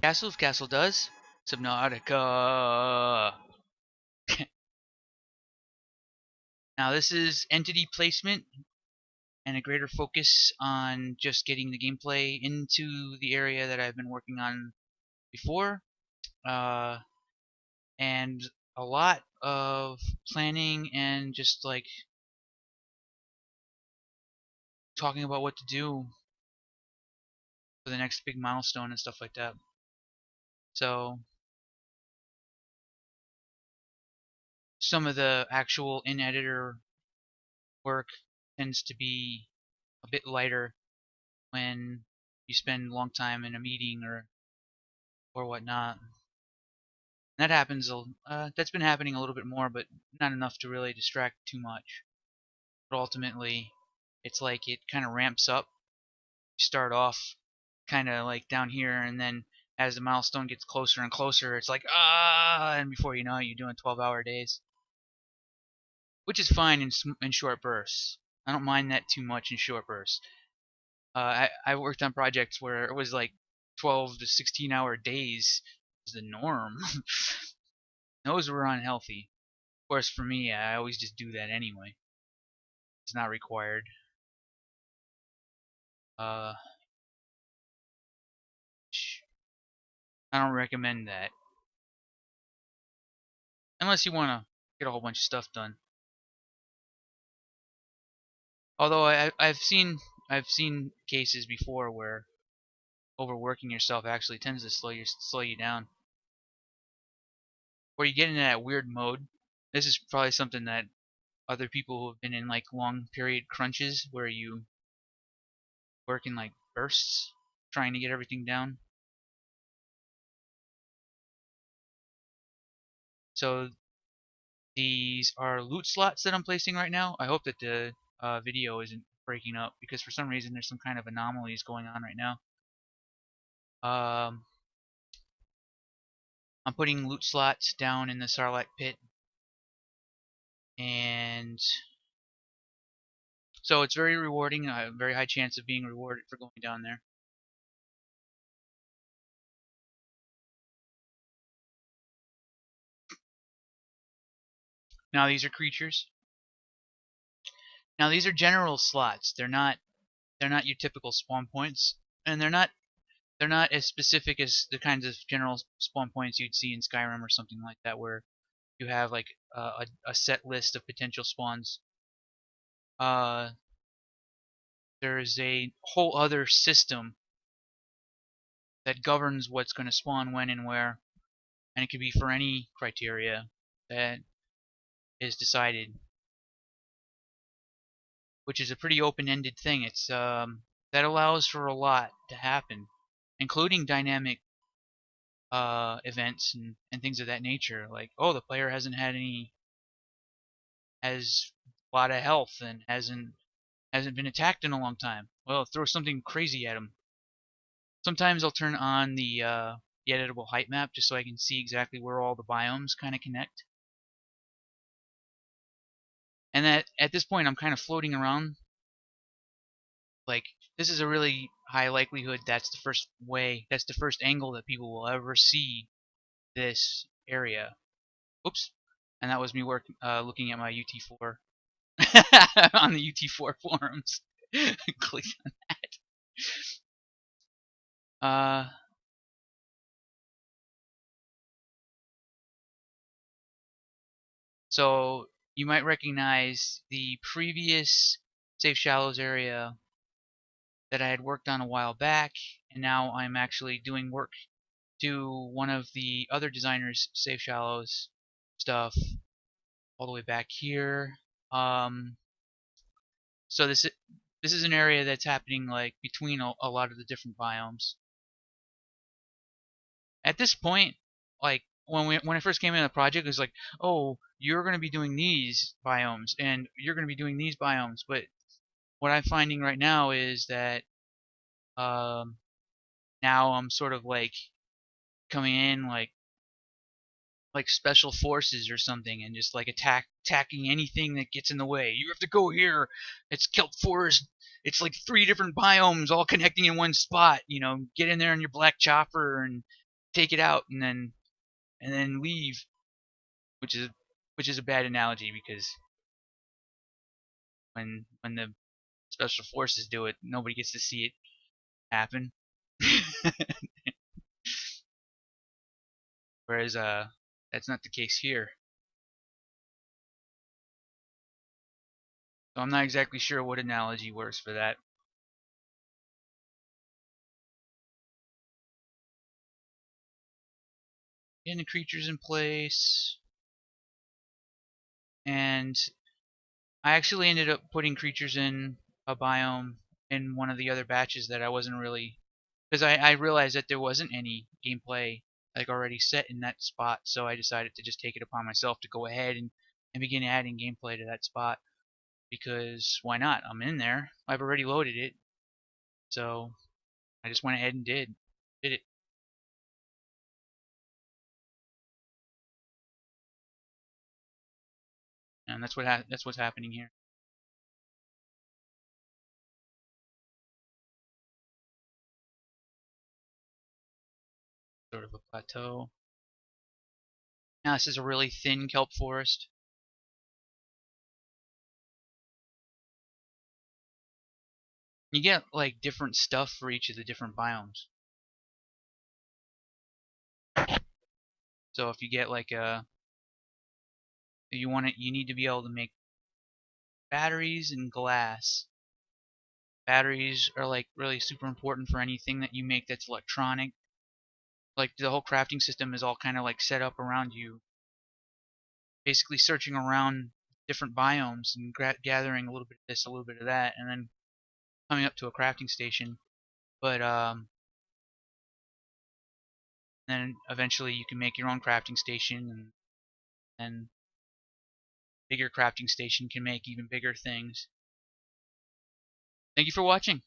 Castle's Castle does. Subnautica. Now this is entity placement and a greater focus on just getting the gameplay into the area that I've been working on before. And a lot of planning and just like talking about what to do for the next big milestone and stuff like that. So some of the actual in-editor work tends to be a bit lighter when you spend a long time in a meeting or whatnot. That happens. That's been happening a little bit more, but not enough to really distract too much. But ultimately, it's like it kind of ramps up. You start off kind of like down here, and then as the milestone gets closer and closer, it's like and before you know it, you're doing 12-hour days, which is fine in short bursts. I don't mind that too much in short bursts. I worked on projects where it was like 12 to 16-hour days was the norm. Those were unhealthy. Of course, for me, I always just do that anyway. It's not required. I don't recommend that unless you want to get a whole bunch of stuff done. Although I've seen cases before where overworking yourself actually tends to slow you down, or you get into that weird mode. This is probably something that other people who have been in like long period crunches where you work in like bursts trying to get everything down. So these are loot slots that I'm placing right now. I hope that the video isn't breaking up because for some reason there's some kind of anomalies going on right now. I'm putting loot slots down in the Sarlacc pit, and so it's very rewarding. A very high chance of being rewarded for going down there. Now these are creatures. Now these are general slots. They're not your typical spawn points, and they're not as specific as the kinds of general spawn points you'd see in Skyrim or something like that, where you have like a set list of potential spawns. There's a whole other system that governs what's going to spawn when and where, and it could be for any criteria that is decided, which is a pretty open-ended thing. It's that allows for a lot to happen, including dynamic events and things of that nature. Like, oh, the player has a lot of health and hasn't been attacked in a long time. Well, throw something crazy at him. Sometimes I'll turn on the editable height map just so I can see exactly where all the biomes kind of connect. And at this point, I'm kind of floating around. Like, this is a really high likelihood that's the first angle that people will ever see this area. Oops. And that was me looking at my UT4 on the UT4 forums. Click on that. So you might recognize the previous Safe Shallows area that I had worked on a while back, and now I'm actually doing work to one of the other designers' Safe Shallows stuff all the way back here. So this is an area that's happening like between a lot of the different biomes. At this point, like when I first came into the project, it was like, oh, you're going to be doing these biomes and you're going to be doing these biomes. But what I'm finding right now is that now I'm sort of like coming in like special forces or something and just like attacking anything that gets in the way. You have to go here. It's kelp forest. It's like 3 different biomes all connecting in one spot. You know, get in there in your black chopper and take it out and then leave, which is a bad analogy because when the special forces do it, nobody gets to see it happen. Whereas that's not the case here. So I'm not exactly sure what analogy works for that. Getting the creatures in place, and I actually ended up putting creatures in a biome in one of the other batches that I wasn't really, because I realized that there wasn't any gameplay like already set in that spot, so I decided to just take it upon myself to go ahead and begin adding gameplay to that spot, because why not? I'm in there. I've already loaded it, so I just went ahead and did it, and that's what's happening here. Sort of a plateau. Now this is a really thin kelp forest. You get like different stuff for each of the different biomes. So if you get like you need to be able to make batteries and glass. Batteries are like really super important for anything that you make that's electronic. Like the whole crafting system is all kind of like set up around you, basically searching around different biomes and gathering a little bit of this, a little bit of that, and then coming up to a crafting station. But then eventually you can make your own crafting station, and bigger crafting station can make even bigger things. Thank you for watching.